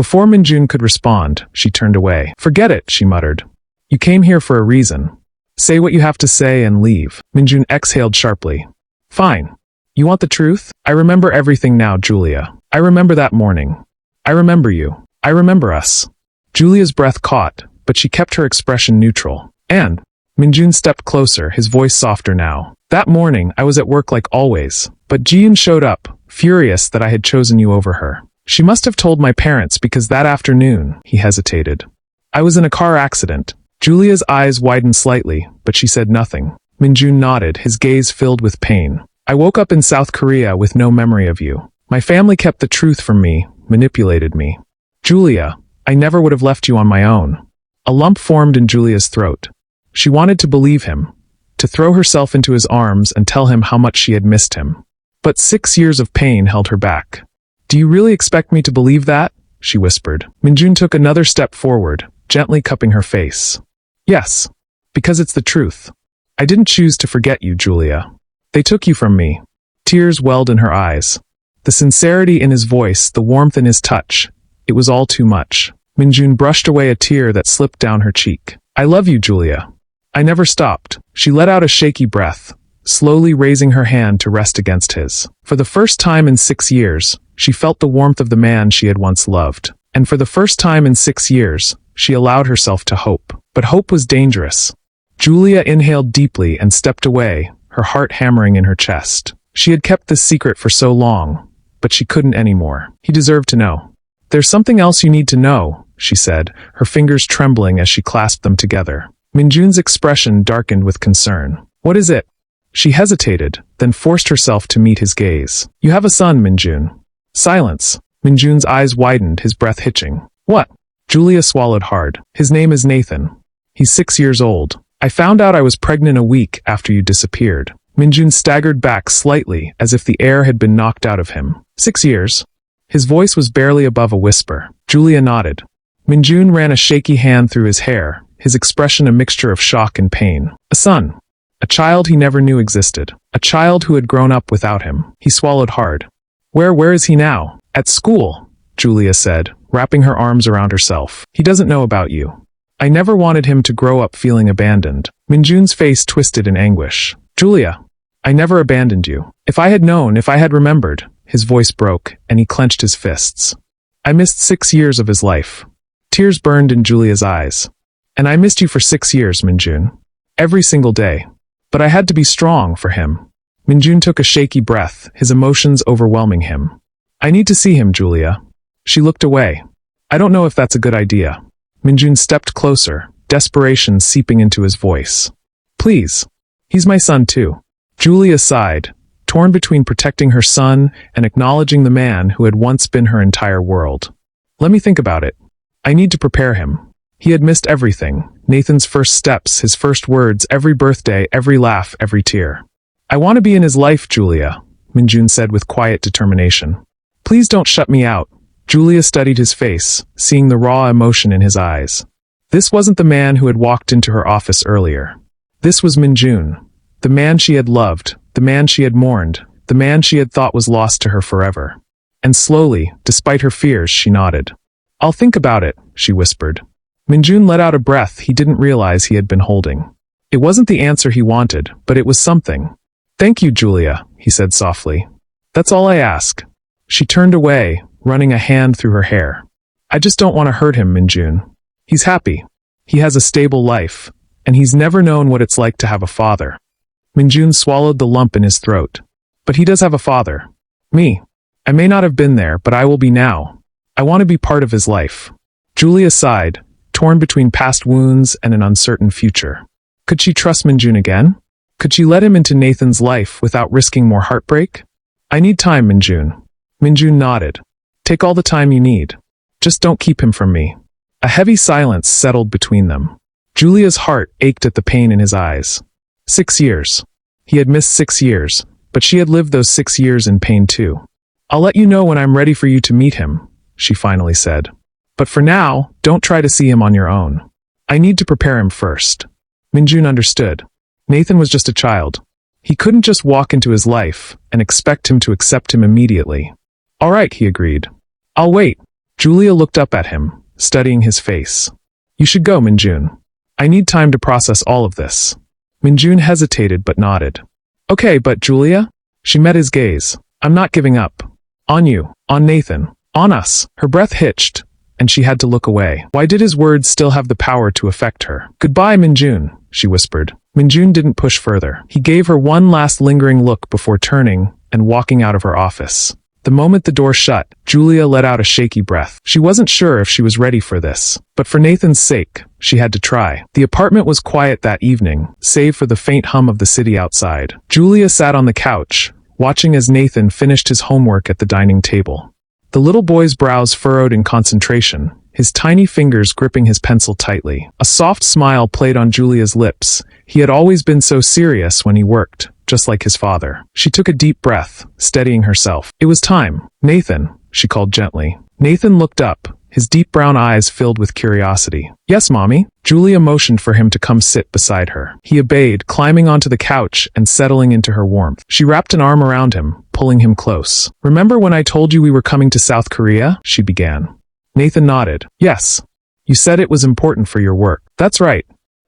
Before Minjun could respond, she turned away. "Forget it," she muttered. "You came here for a reason. Say what you have to say and leave." Minjun exhaled sharply. "Fine. You want the truth? I remember everything now, Julia. I remember that morning. I remember you. I remember us." Julia's breath caught, but she kept her expression neutral. "And?" Minjun stepped closer, his voice softer now. "That morning, I was at work like always, but Jian showed up, furious that I had chosen you over her. She must have told my parents because that afternoon," he hesitated, "I was in a car accident." Julia's eyes widened slightly, but she said nothing. Minjun nodded, his gaze filled with pain. "I woke up in South Korea with no memory of you. My family kept the truth from me, manipulated me. Julia, I never would have left you on my own." A lump formed in Julia's throat. She wanted to believe him, to throw herself into his arms and tell him how much she had missed him. But 6 years of pain held her back. "Do you really expect me to believe that?" she whispered. Minjun took another step forward, gently cupping her face. "Yes, because it's the truth. I didn't choose to forget you, Julia. They took you from me." Tears welled in her eyes. The sincerity in his voice, the warmth in his touch. It was all too much. Minjun brushed away a tear that slipped down her cheek. "I love you, Julia. I never stopped." She let out a shaky breath, slowly raising her hand to rest against his. For the first time in 6 years, she felt the warmth of the man she had once loved. And for the first time in 6 years, she allowed herself to hope. But hope was dangerous. Julia inhaled deeply and stepped away, her heart hammering in her chest. She had kept this secret for so long, but she couldn't anymore. He deserved to know. "There's something else you need to know," she said, her fingers trembling as she clasped them together. Minjun's expression darkened with concern. "What is it?" She hesitated, then forced herself to meet his gaze. "You have a son, Minjun." Silence. Minjun's eyes widened, his breath hitching. "What?" Julia swallowed hard. "His name is Nathan. He's 6 years old. I found out I was pregnant a week after you disappeared." Minjun staggered back slightly, as if the air had been knocked out of him. 6 years? His voice was barely above a whisper. Julia nodded. Minjun ran a shaky hand through his hair, his expression a mixture of shock and pain. A son. A child he never knew existed. A child who had grown up without him. He swallowed hard. Where is he now?" "At school," Julia said, wrapping her arms around herself. "He doesn't know about you. I never wanted him to grow up feeling abandoned." Minjun's face twisted in anguish. "Julia, I never abandoned you. If I had known, if I had remembered." His voice broke, and he clenched his fists. "I missed 6 years of his life." Tears burned in Julia's eyes. "And I missed you for 6 years, Minjun. Every single day. But I had to be strong for him." Minjun took a shaky breath, his emotions overwhelming him. "I need to see him, Julia." She looked away. "I don't know if that's a good idea." Minjun stepped closer, desperation seeping into his voice. "Please. He's my son too." Julia sighed, torn between protecting her son and acknowledging the man who had once been her entire world. "Let me think about it. I need to prepare him." He had missed everything. Nathan's first steps, his first words, every birthday, every laugh, every tear. "I want to be in his life, Julia," Minjun said with quiet determination. "Please don't shut me out." Julia studied his face, seeing the raw emotion in his eyes. This wasn't the man who had walked into her office earlier. This was Minjun, the man she had loved, the man she had mourned, the man she had thought was lost to her forever. And slowly, despite her fears, she nodded. "I'll think about it," she whispered. Minjun let out a breath he didn't realize he had been holding. It wasn't the answer he wanted, but it was something. "Thank you, Julia," he said softly. "That's all I ask." She turned away, running a hand through her hair. "I just don't want to hurt him, Minjun. He's happy. He has a stable life, and he's never known what it's like to have a father." Minjun swallowed the lump in his throat. "But he does have a father. Me. I may not have been there, but I will be now. I want to be part of his life." Julia sighed, torn between past wounds and an uncertain future. Could she trust Minjun again? Could she let him into Nathan's life without risking more heartbreak? "I need time, Minjun." Minjun nodded. "Take all the time you need. Just don't keep him from me." A heavy silence settled between them. Julia's heart ached at the pain in his eyes. 6 years. He had missed 6 years, but she had lived those 6 years in pain too. "I'll let you know when I'm ready for you to meet him," she finally said. "But for now, don't try to see him on your own. I need to prepare him first." Minjun understood. Nathan was just a child. He couldn't just walk into his life and expect him to accept him immediately. "All right," he agreed. "I'll wait." Julia looked up at him, studying his face. You should go, Minjun. I need time to process all of this. Minjun hesitated but nodded. Okay, but Julia? She met his gaze. I'm not giving up. On you, on Nathan, on us. Her breath hitched, and she had to look away. Why did his words still have the power to affect her? Goodbye, Minjun, she whispered. Minjun didn't push further. He gave her one last lingering look before turning and walking out of her office. The moment the door shut, Julia let out a shaky breath. She wasn't sure if she was ready for this, but for Nathan's sake, she had to try. The apartment was quiet that evening, save for the faint hum of the city outside. Julia sat on the couch, watching as Nathan finished his homework at the dining table. The little boy's brows furrowed in concentration, his tiny fingers gripping his pencil tightly. A soft smile played on Julia's lips. He had always been so serious when he worked, just like his father. She took a deep breath, steadying herself. It was time. Nathan, she called gently. Nathan looked up, his deep brown eyes filled with curiosity. Yes, Mommy. Julia motioned for him to come sit beside her. He obeyed, climbing onto the couch and settling into her warmth. She wrapped an arm around him, pulling him close. Remember when I told you we were coming to South Korea? She began. Nathan nodded. Yes. You said it was important for your work. That's right.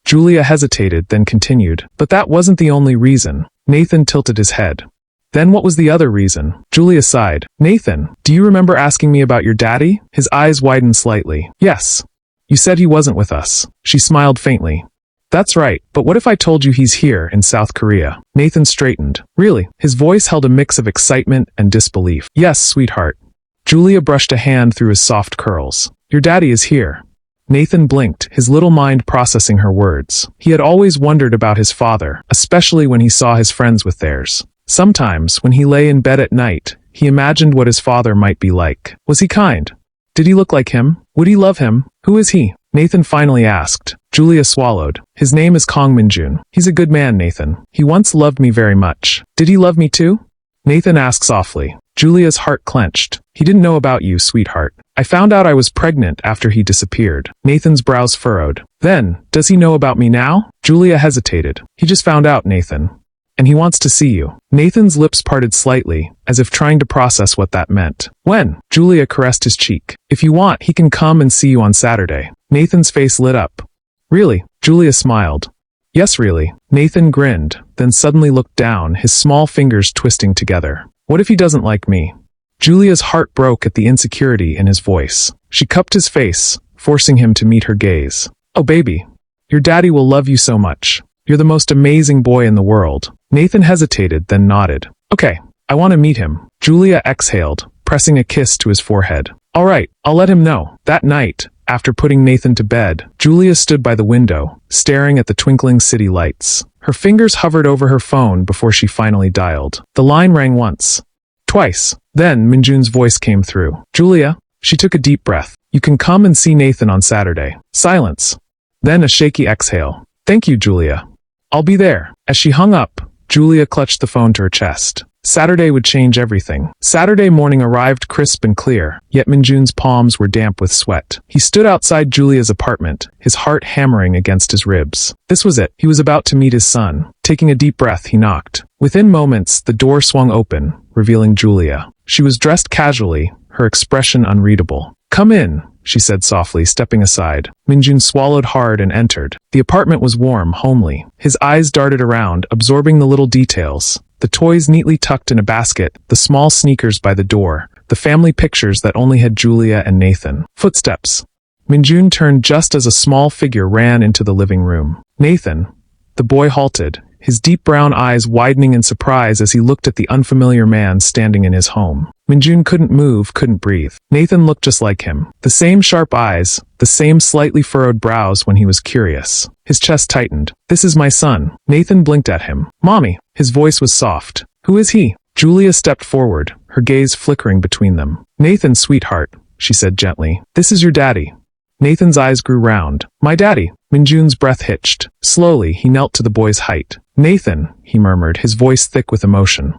Julia hesitated, then continued. But that wasn't the only reason. Nathan tilted his head. Then what was the other reason? Julia sighed. Nathan, do you remember asking me about your daddy? His eyes widened slightly. Yes. You said he wasn't with us. She smiled faintly. That's right, but what if I told you he's here in South Korea? Nathan straightened. Really? His voice held a mix of excitement and disbelief. Yes, sweetheart. Julia brushed a hand through his soft curls. Your daddy is here. Nathan blinked, his little mind processing her words. He had always wondered about his father, especially when he saw his friends with theirs. Sometimes, when he lay in bed at night, he imagined what his father might be like. Was he kind? Did he look like him? Would he love him? Who is he? Nathan finally asked. Julia swallowed. His name is Kong Minjun. He's a good man, Nathan. He once loved me very much. Did he love me too? Nathan asked softly. Julia's heart clenched. He didn't know about you, sweetheart. I found out I was pregnant after he disappeared. Nathan's brows furrowed. Then, does he know about me now? Julia hesitated. He just found out, Nathan. And he wants to see you. Nathan's lips parted slightly, as if trying to process what that meant. When? Julia caressed his cheek. If you want, he can come and see you on Saturday. Nathan's face lit up. Really? Julia smiled. Yes, really. Nathan grinned, then suddenly looked down, his small fingers twisting together. What if he doesn't like me? Julia's heart broke at the insecurity in his voice. She cupped his face, forcing him to meet her gaze. Oh, baby. Your daddy will love you so much. You're the most amazing boy in the world. Nathan hesitated, then nodded. Okay, I want to meet him. Julia exhaled, pressing a kiss to his forehead. All right, I'll let him know. That night, after putting Nathan to bed, Julia stood by the window, staring at the twinkling city lights. Her fingers hovered over her phone before she finally dialed. The line rang once. Twice. Then Minjun's voice came through. Julia. She took a deep breath. You can come and see Nathan on Saturday. Silence. Then a shaky exhale. Thank you, Julia. I'll be there. As she hung up, Julia clutched the phone to her chest. Saturday would change everything. Saturday morning arrived crisp and clear, yet Minjun's palms were damp with sweat. He stood outside Julia's apartment, his heart hammering against his ribs. This was it. He was about to meet his son. Taking a deep breath, he knocked. Within moments, the door swung open, revealing Julia. She was dressed casually, her expression unreadable. Come in, she said softly, stepping aside. Minjun swallowed hard and entered. The apartment was warm, homely. His eyes darted around, absorbing the little details. The toys neatly tucked in a basket, the small sneakers by the door, the family pictures that only had Julia and Nathan. Footsteps. Minjun turned just as a small figure ran into the living room. Nathan. The boy halted, his deep brown eyes widening in surprise as he looked at the unfamiliar man standing in his home. Minjun couldn't move, couldn't breathe. Nathan looked just like him. The same sharp eyes, the same slightly furrowed brows when he was curious. His chest tightened. This is my son. Nathan blinked at him. Mommy. His voice was soft. Who is he? Julia stepped forward, her gaze flickering between them. Nathan, sweetheart, she said gently. This is your daddy. Nathan's eyes grew round. My daddy. Minjun's breath hitched. Slowly, he knelt to the boy's height. Nathan, he murmured, his voice thick with emotion.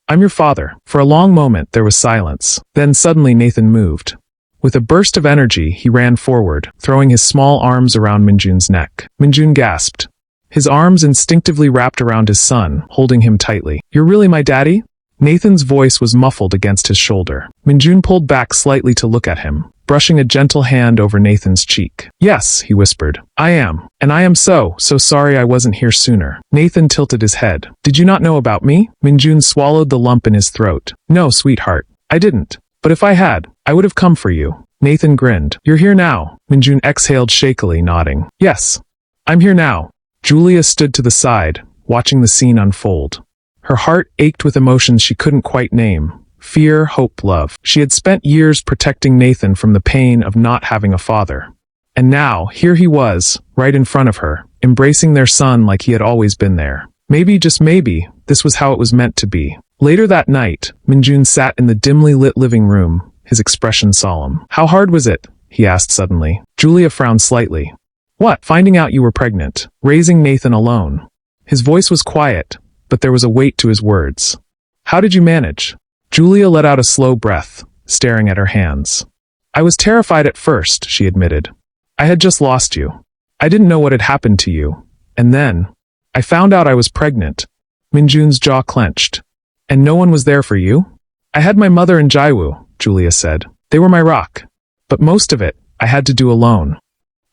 I'm your father. For a long moment, there was silence. Then suddenly Nathan moved. With a burst of energy, he ran forward, throwing his small arms around Minjun's neck. Minjun gasped. His arms instinctively wrapped around his son, holding him tightly. You're really my daddy? Nathan's voice was muffled against his shoulder. Minjun pulled back slightly to look at him. brushing a gentle hand over Nathan's cheek. "Yes," he whispered. "I am. And I am so sorry I wasn't here sooner." Nathan tilted his head. "Did you not know about me?" Minjun swallowed the lump in his throat. "No, sweetheart. I didn't. But if I had, I would have come for you." Nathan grinned. "You're here now." Minjun exhaled shakily, nodding. "Yes. I'm here now." Julia stood to the side, watching the scene unfold. Her heart ached with emotions she couldn't quite name. Fear, hope, love. She had spent years protecting Nathan from the pain of not having a father. And now, here he was, right in front of her, embracing their son like he had always been there. Maybe, just maybe, this was how it was meant to be. Later that night, Minjun sat in the dimly lit living room, his expression solemn. "How hard was it?" he asked suddenly. Julia frowned slightly. "What? Finding out you were pregnant? Raising Nathan alone?" His voice was quiet, but there was a weight to his words. "How did you manage?" Julia let out a slow breath, staring at her hands. "I was terrified at first," she admitted. "I had just lost you. I didn't know what had happened to you. And then, I found out I was pregnant." Minjun's jaw clenched. "And no one was there for you?" "I had my mother and Jaiwoo," Julia said. "They were my rock. But most of it, I had to do alone."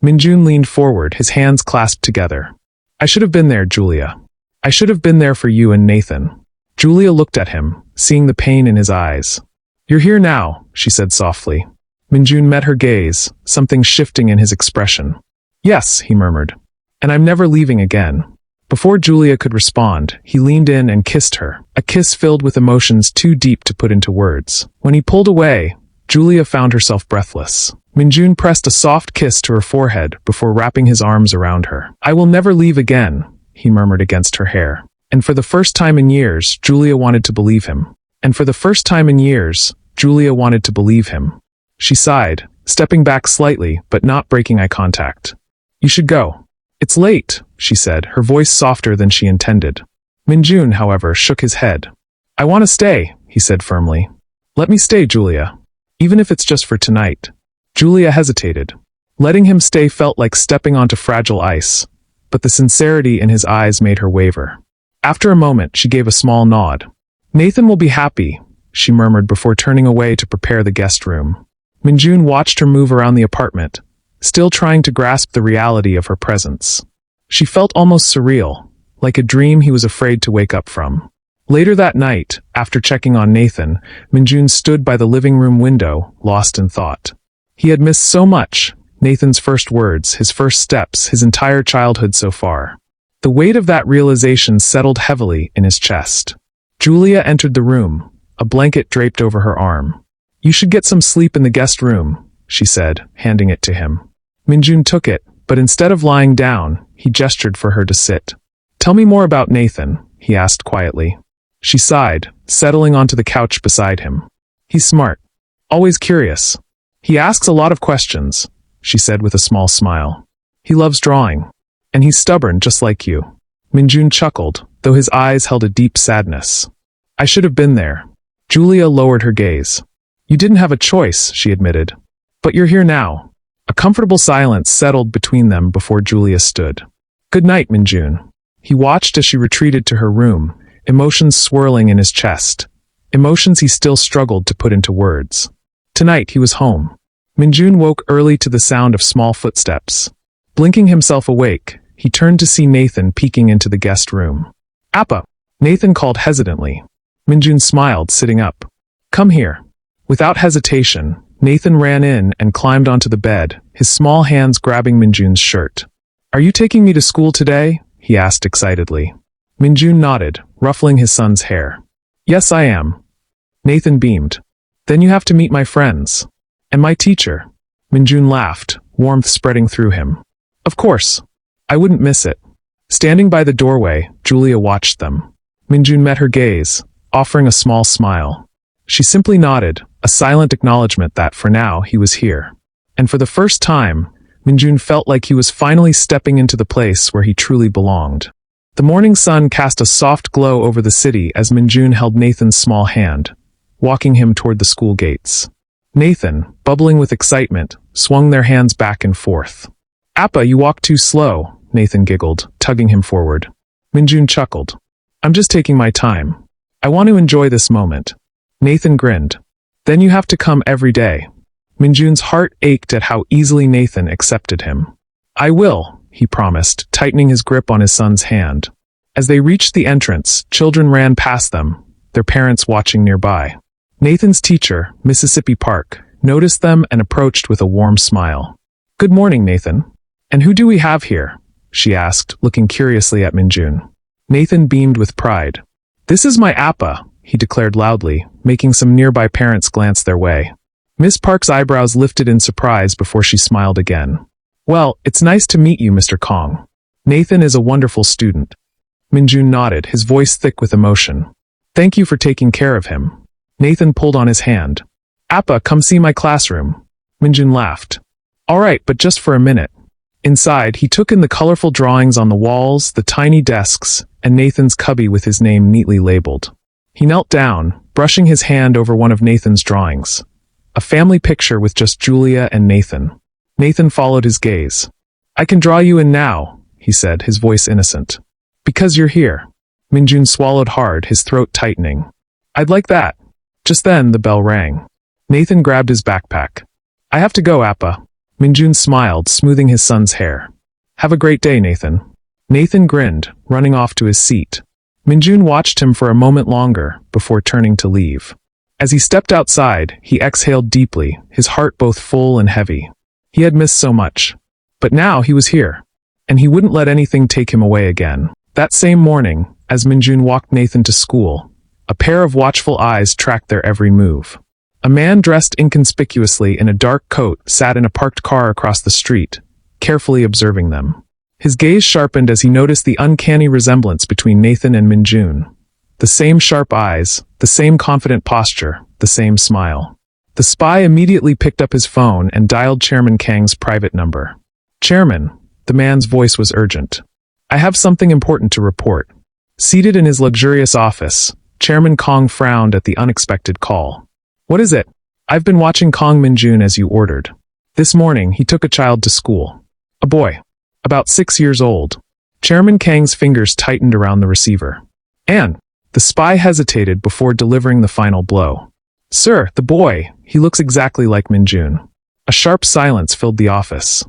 Minjun leaned forward, his hands clasped together. "I should have been there, Julia. I should have been there for you and Nathan." Julia looked at him, seeing the pain in his eyes. "You're here now," she said softly. Minjun met her gaze, something shifting in his expression. "Yes," he murmured. "And I'm never leaving again." Before Julia could respond, he leaned in and kissed her, a kiss filled with emotions too deep to put into words. When he pulled away, Julia found herself breathless. Minjun pressed a soft kiss to her forehead before wrapping his arms around her. "I will never leave again," he murmured against her hair. And for the first time in years, Julia wanted to believe him. She sighed, stepping back slightly, but not breaking eye contact. "You should go. It's late," she said, her voice softer than she intended. Minjun, however, shook his head. "I want to stay," he said firmly. "Let me stay, Julia. Even if it's just for tonight." Julia hesitated. Letting him stay felt like stepping onto fragile ice, but the sincerity in his eyes made her waver. After a moment, she gave a small nod. "Nathan will be happy," she murmured before turning away to prepare the guest room. Minjun watched her move around the apartment, still trying to grasp the reality of her presence. She felt almost surreal, like a dream he was afraid to wake up from. Later that night, after checking on Nathan, Minjun stood by the living room window, lost in thought. He had missed so much: Nathan's first words, his first steps, his entire childhood so far. The weight of that realization settled heavily in his chest. Julia entered the room, a blanket draped over her arm. "You should get some sleep in the guest room," she said, handing it to him. Minjun took it, but instead of lying down, he gestured for her to sit. "Tell me more about Nathan," he asked quietly. She sighed, settling onto the couch beside him. "He's smart. Always curious. He asks a lot of questions," she said with a small smile. "He loves drawing. And he's stubborn, just like you." Minjun chuckled, though his eyes held a deep sadness. "I should have been there." Julia lowered her gaze. "You didn't have a choice," she admitted. "But you're here now." A comfortable silence settled between them before Julia stood. "Good night, Minjun." He watched as she retreated to her room, emotions swirling in his chest. Emotions he still struggled to put into words. Tonight he was home. Minjun woke early to the sound of small footsteps. Blinking himself awake, he turned to see Nathan peeking into the guest room. "Appa," Nathan called hesitantly. Minjun smiled, sitting up. "Come here." Without hesitation, Nathan ran in and climbed onto the bed, his small hands grabbing Minjun's shirt. "Are you taking me to school today?" he asked excitedly. Minjun nodded, ruffling his son's hair. "Yes, I am." Nathan beamed. "Then you have to meet my friends. And my teacher." Minjun laughed, warmth spreading through him. "Of course. I wouldn't miss it." Standing by the doorway, Julia watched them. Minjun met her gaze, offering a small smile. She simply nodded, a silent acknowledgement that, for now, he was here. And for the first time, Minjun felt like he was finally stepping into the place where he truly belonged. The morning sun cast a soft glow over the city as Minjun held Nathan's small hand, walking him toward the school gates. Nathan, bubbling with excitement, swung their hands back and forth. "Appa, you walk too slow," Nathan giggled, tugging him forward. Minjun chuckled. "I'm just taking my time. I want to enjoy this moment." Nathan grinned. "Then you have to come every day." Minjun's heart ached at how easily Nathan accepted him. "I will," he promised, tightening his grip on his son's hand. As they reached the entrance, children ran past them, their parents watching nearby. Nathan's teacher, Mississippi Park, noticed them and approached with a warm smile. "Good morning, Nathan. And who do we have here?" she asked, looking curiously at Minjun. Nathan beamed with pride. "This is my Appa," he declared loudly, making some nearby parents glance their way. Miss Park's eyebrows lifted in surprise before she smiled again. "Well, it's nice to meet you, Mr. Kong. Nathan is a wonderful student." Minjun nodded, his voice thick with emotion. "Thank you for taking care of him." Nathan pulled on his hand. "Appa, come see my classroom." Minjun laughed. "All right, but just for a minute." Inside, he took in the colorful drawings on the walls, the tiny desks, and Nathan's cubby with his name neatly labeled. He knelt down, brushing his hand over one of Nathan's drawings. A family picture with just Julia and Nathan. Nathan followed his gaze. "I can draw you in now," he said, his voice innocent. "Because you're here." Minjun swallowed hard, his throat tightening. "I'd like that." Just then, the bell rang. Nathan grabbed his backpack. "I have to go, Appa." Minjun smiled, smoothing his son's hair. "Have a great day, Nathan." Nathan grinned, running off to his seat. Minjun watched him for a moment longer, before turning to leave. As he stepped outside, he exhaled deeply, his heart both full and heavy. He had missed so much. But now he was here. And he wouldn't let anything take him away again. That same morning, as Minjun walked Nathan to school, a pair of watchful eyes tracked their every move. A man dressed inconspicuously in a dark coat sat in a parked car across the street, carefully observing them. His gaze sharpened as he noticed the uncanny resemblance between Nathan and Minjun. The same sharp eyes, the same confident posture, the same smile. The spy immediately picked up his phone and dialed Chairman Kang's private number. "Chairman," the man's voice was urgent. "I have something important to report." Seated in his luxurious office, Chairman Kong frowned at the unexpected call. "What is it?" "I've been watching Kong Minjun as you ordered. This morning, he took a child to school. A boy. About 6 years old." Chairman Kang's fingers tightened around the receiver. "And?" The spy hesitated before delivering the final blow. "Sir, the boy, he looks exactly like Minjun." A sharp silence filled the office.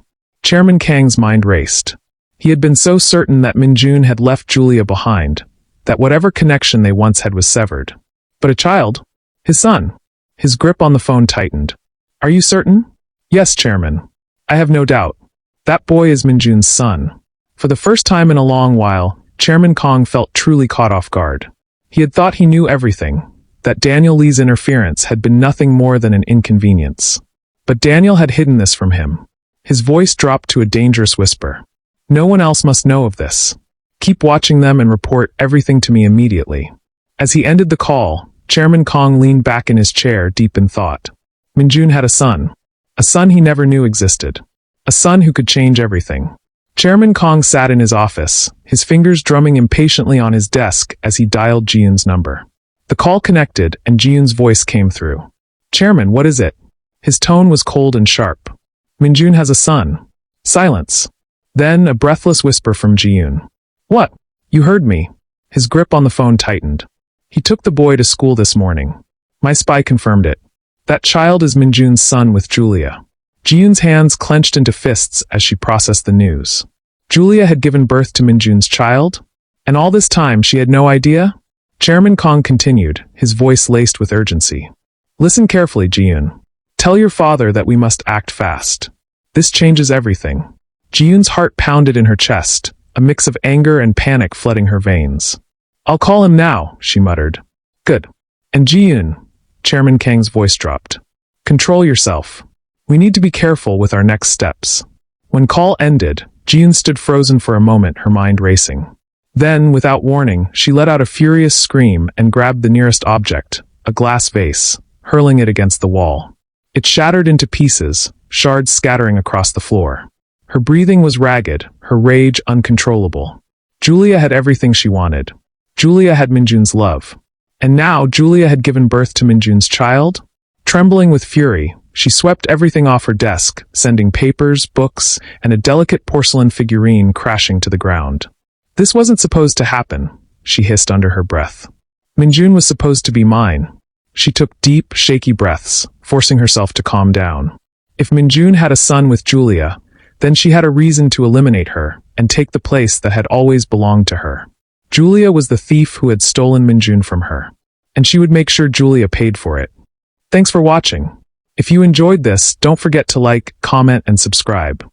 Chairman Kang's mind raced. He had been so certain that Minjun had left Julia behind, that whatever connection they once had was severed. But a child? His son? His grip on the phone tightened. "Are you certain?" "Yes, Chairman. I have no doubt. That boy is Minjun's son." For the first time in a long while, Chairman Kong felt truly caught off guard. He had thought he knew everything, that Daniel Lee's interference had been nothing more than an inconvenience. But Daniel had hidden this from him. His voice dropped to a dangerous whisper. "No one else must know of this. Keep watching them and report everything to me immediately." As he ended the call, Chairman Kong leaned back in his chair, deep in thought. Minjun had a son he never knew existed. A son who could change everything. Chairman Kong sat in his office, his fingers drumming impatiently on his desk as he dialed Ji-yoon's number. The call connected, and Ji-yoon's voice came through. "Chairman, what is it?" His tone was cold and sharp. "Minjun has a son." Silence. Then a breathless whisper from Ji-yoon. "What? You heard me." His grip on the phone tightened. "He took the boy to school this morning. My spy confirmed it. That child is Minjun's son with Julia." Ji-yoon's hands clenched into fists as she processed the news. Julia had given birth to Minjun's child? And all this time she had no idea? Chairman Kong continued, his voice laced with urgency. "Listen carefully, Ji-yoon. Tell your father that we must act fast. This changes everything." Ji-yoon's heart pounded in her chest, a mix of anger and panic flooding her veins. "I'll call him now," she muttered. "Good. And Ji-yoon," Chairman Kang's voice dropped. "Control yourself. We need to be careful with our next steps." When call ended, Ji-yoon stood frozen for a moment, her mind racing. Then, without warning, she let out a furious scream and grabbed the nearest object, a glass vase, hurling it against the wall. It shattered into pieces, shards scattering across the floor. Her breathing was ragged, her rage uncontrollable. Julia had everything she wanted. Julia had Minjun's love. And now Julia had given birth to Minjun's child? Trembling with fury, she swept everything off her desk, sending papers, books, and a delicate porcelain figurine crashing to the ground. "This wasn't supposed to happen," she hissed under her breath. "Minjun was supposed to be mine." She took deep, shaky breaths, forcing herself to calm down. If Minjun had a son with Julia, then she had a reason to eliminate her and take the place that had always belonged to her. Julia was the thief who had stolen Minjun from her, and she would make sure Julia paid for it. Thanks for watching. If you enjoyed this, don't forget to like, comment, and subscribe.